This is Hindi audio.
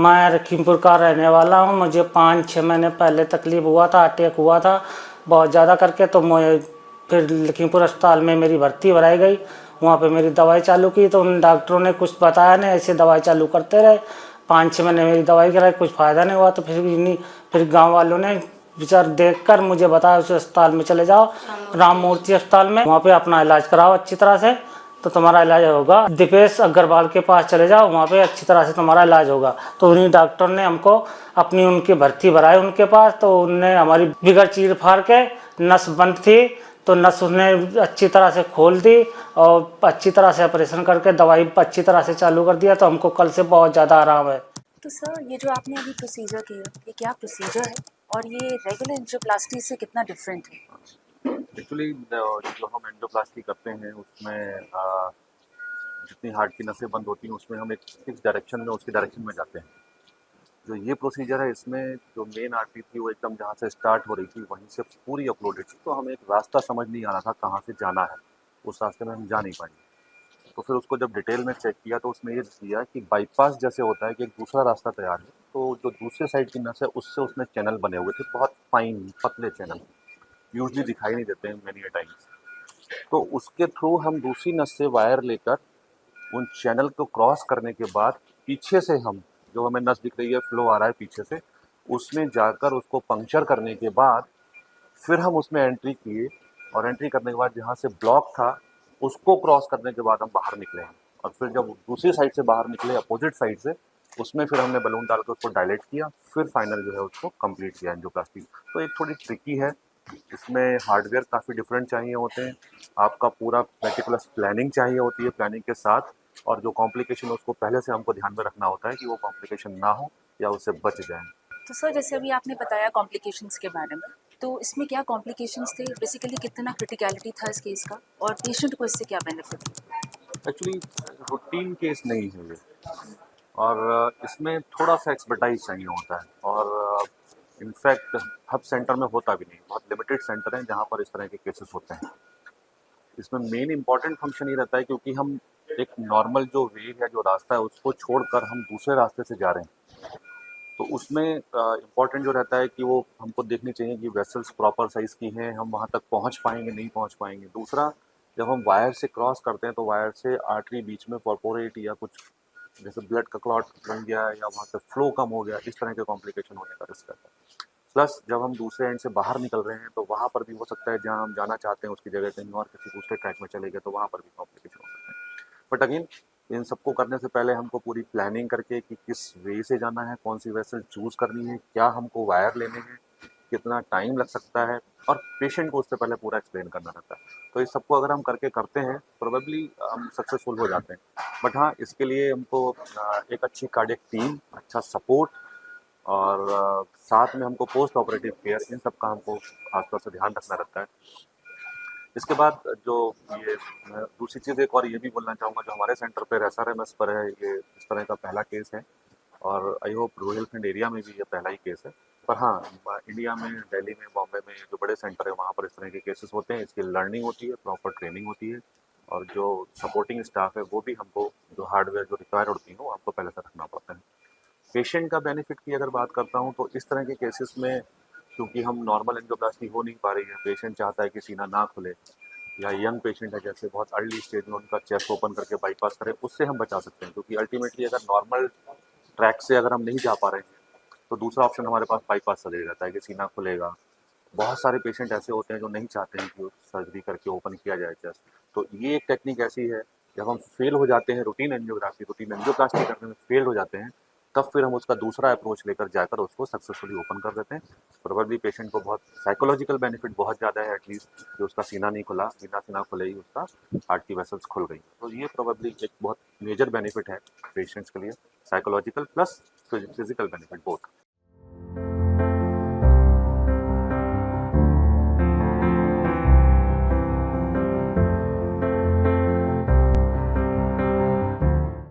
मैं लखीमपुर का रहने वाला हूँ। मुझे 5-6 महीने पहले तकलीफ़ हुआ था, अटैक हुआ था बहुत ज़्यादा करके। तो मैं फिर लखीमपुर अस्पताल में मेरी भर्ती कराई गई। वहाँ पे मेरी दवाई चालू की तो उन डॉक्टरों ने कुछ बताया नहीं, ऐसे दवाई चालू करते रहे। 5-6 महीने मेरी दवाई कराई, कुछ फ़ायदा नहीं हुआ। तो फिर गाँव वालों ने विचार देखकर मुझे बताया उस अस्पताल में चले जाओ, राम मूर्ति अस्पताल में, वहाँ पे अपना इलाज कराओ अच्छी तरह से तो तुम्हारा इलाज होगा। दीपेश अग्रवाल के पास चले जाओ, वहाँ पे अच्छी तरह से तुम्हारा इलाज होगा। तो उन्हीं डॉक्टर ने हमको अपनी उनकी भर्ती भराई उनके पास। तो उनने हमारी बिगड़ चीर फाड़ के, नस बंद थी तो नस उसने अच्छी तरह से खोल दी और अच्छी तरह से ऑपरेशन करके दवाई अच्छी तरह से चालू कर दिया। तो हमको कल से बहुत ज़्यादा आराम है। तो सर, ये जो आपने अभी प्रोसीजर किया, ये क्या प्रोसीजर है और ये रेगुलर एंजियोप्लास्टी से कितना डिफरेंट है? एक्चुअली जो हम एंजियोप्लास्टी करते हैं उसमें जितनी हार्ट की नसें बंद होती हैं उसमें हम एक फिक्स डायरेक्शन में उसकी डायरेक्शन में जाते हैं। जो ये प्रोसीजर है इसमें जो मेन आर्टरी थी वो एकदम जहाँ से स्टार्ट हो रही थी वहीं से पूरी अपलोडेड थी। तो हमें एक रास्ता समझ नहीं आ रहा था कहाँ से जाना है, उस रास्ते में हम जा नहीं पाएंगे। तो फिर उसको जब डिटेल में चेक किया तो उसमें ये दिया कि बाईपास जैसे होता है कि एक दूसरा रास्ता तैयार है। तो जो दूसरे साइड की नस है उससे उसमें चैनल बने हुए थे, बहुत फाइन पतले चैनल, यूजली दिखाई नहीं देते हैं मैनी टाइम्स। तो उसके थ्रू हम दूसरी नस से वायर लेकर उन चैनल को क्रॉस करने के बाद पीछे से हम, जो हमें नस दिख रही है फ्लो आ रहा है पीछे से, उसमें जाकर उसको पंक्चर करने के बाद फिर हम उसमें एंट्री किए। और एंट्री करने के बाद जहाँ से ब्लॉक था उसको क्रॉस करने के बाद हम बाहर निकले हैं। और फिर जब दूसरी साइड से बाहर निकले अपोजिट साइड से, उसमें फिर हमने बलून डाल कर उसको डायलेट किया, फिर फाइनल जो है उसको कंप्लीट किया एंजियोप्लास्टी। तो एक थोड़ी ट्रिकी है, इसमें हार्डवेयर काफ़ी डिफरेंट चाहिए होते हैं, आपका पूरा मेटिकुलस प्लानिंग चाहिए होती है, प्लानिंग के साथ। और जो कॉम्प्लिकेशन उसको पहले से हमको ध्यान में रखना होता है कि वो कॉम्प्लिकेशन ना हो या उससे बच जाए। तो सर, जैसे अभी आपने बताया कॉम्प्लिकेशंस के बारे में, तो इसमें क्या कॉम्प्लिकेशंस थे, बेसिकली कितना क्रिटिकलिटी था इस केस का और पेशेंट को इससे क्या बेनिफिट? एक्चुअली रूटीन केस नहीं है ये, और इसमें थोड़ा सा एक्सपर्टाइज चाहिए होता है। और इनफैक्ट हब सेंटर में होता भी नहीं, बहुत लिमिटेड सेंटर हैं जहाँ पर इस तरह के केसेस होते हैं। इसमें मेन इंपॉर्टेंट फंक्शन ये रहता है क्योंकि हम एक नॉर्मल जो वे है, जो रास्ता है, उसको छोड़कर हम दूसरे रास्ते से जा रहे हैं। तो उसमें इम्पॉर्टेंट जो रहता है कि वो हमको देखनी चाहिए कि वेसल्स प्रॉपर साइज़ की हैं, हम वहाँ तक पहुँच पाएंगे नहीं पहुँच पाएंगे। दूसरा, जब हम वायर से क्रॉस करते हैं तो वायर से आर्टरी बीच में परपोरेट या कुछ जैसे ब्लड का क्लॉट बन गया या वहाँ से फ्लो कम हो गया, इस तरह के कॉम्प्लिकेशन होने का रिस्क रहता है। प्लस जब हम दूसरे एंड से बाहर निकल रहे हैं तो वहाँ पर भी हो सकता है जहाँ हम जाना चाहते हैं उसकी जगह कहीं और किसी दूसरे ट्रैक में चले गए, तो वहाँ पर भी कॉम्प्लिकेशन हो सकते हैं। बट अगेन, इन सबको करने से पहले हमको पूरी प्लानिंग करके कि किस वे से जाना है, कौन सी वेसल चूज़ करनी है, क्या हमको वायर लेने हैं, कितना टाइम लग सकता है, और पेशेंट को उससे पहले पूरा एक्सप्लेन करना रहता है। तो इस सबको अगर हम करके करते हैं प्रोबेबली हम सक्सेसफुल हो जाते हैं। बट हाँ, इसके लिए हमको एक अच्छी कार्डियक टीम, अच्छा सपोर्ट, और साथ में हमको पोस्ट ऑपरेटिव केयर, इन सब का हमको खासतौर से ध्यान रखना रहता है। इसके बाद जो ये दूसरी चीज़ एक और ये भी बोलना चाहूँगा, जो हमारे सेंटर पे SRMS पर है, ये इस तरह का पहला केस है। और आई होप रोहिलखंड एरिया में भी ये पहला ही केस है। पर हाँ, इंडिया में, दिल्ली में, बॉम्बे में जो बड़े सेंटर है वहाँ पर इस तरह के केसेस होते हैं। इसकी लर्निंग होती है, प्रॉपर ट्रेनिंग होती है, और जो सपोर्टिंग स्टाफ है वो भी हमको, जो हार्डवेयर जो रिक्वायर होती है वो हमको पहले से रखना पड़ता है। पेशेंट का बेनिफिट की अगर बात करता हूँ तो इस तरह के केसेस में, क्योंकि हम नॉर्मल एंजियोप्लास्टी हो नहीं पा रही है, पेशेंट चाहता है कि सीना ना खुले, या यंग पेशेंट है जैसे बहुत अर्ली स्टेज में उनका चेस्ट ओपन करके बाईपास करें, उससे हम बचा सकते हैं। क्योंकि अल्टीमेटली अगर नॉर्मल ट्रैक से अगर हम नहीं जा पा रहे हैं तो दूसरा ऑप्शन हमारे पास बाईपास सर्जरी रहता है कि सीना खुलेगा। बहुत सारे पेशेंट ऐसे होते हैं जो नहीं चाहते हैं कि सर्जरी करके ओपन किया जाए चेस्ट। तो ये एक टेक्निक ऐसी है, जब हम फेल हो जाते हैं रूटीन एंजियोग्राफी, रूटीन एंजियोप्लास्टी करने में फेल हो जाते हैं, तब फिर हम उसका दूसरा अप्रोच लेकर जाकर उसको सक्सेसफुली ओपन कर देते हैं। प्रोबेबली पेशेंट को बहुत साइकोलॉजिकल बेनिफिट बहुत ज़्यादा है, एटलीस्ट कि उसका सीना नहीं खुला, बिना सीना खुले ही उसका हार्ट की वेसल्स खुल गई। तो ये प्रोबेबली एक बहुत मेजर बेनिफिट है पेशेंट्स के लिए, psychological plus physical benefit both.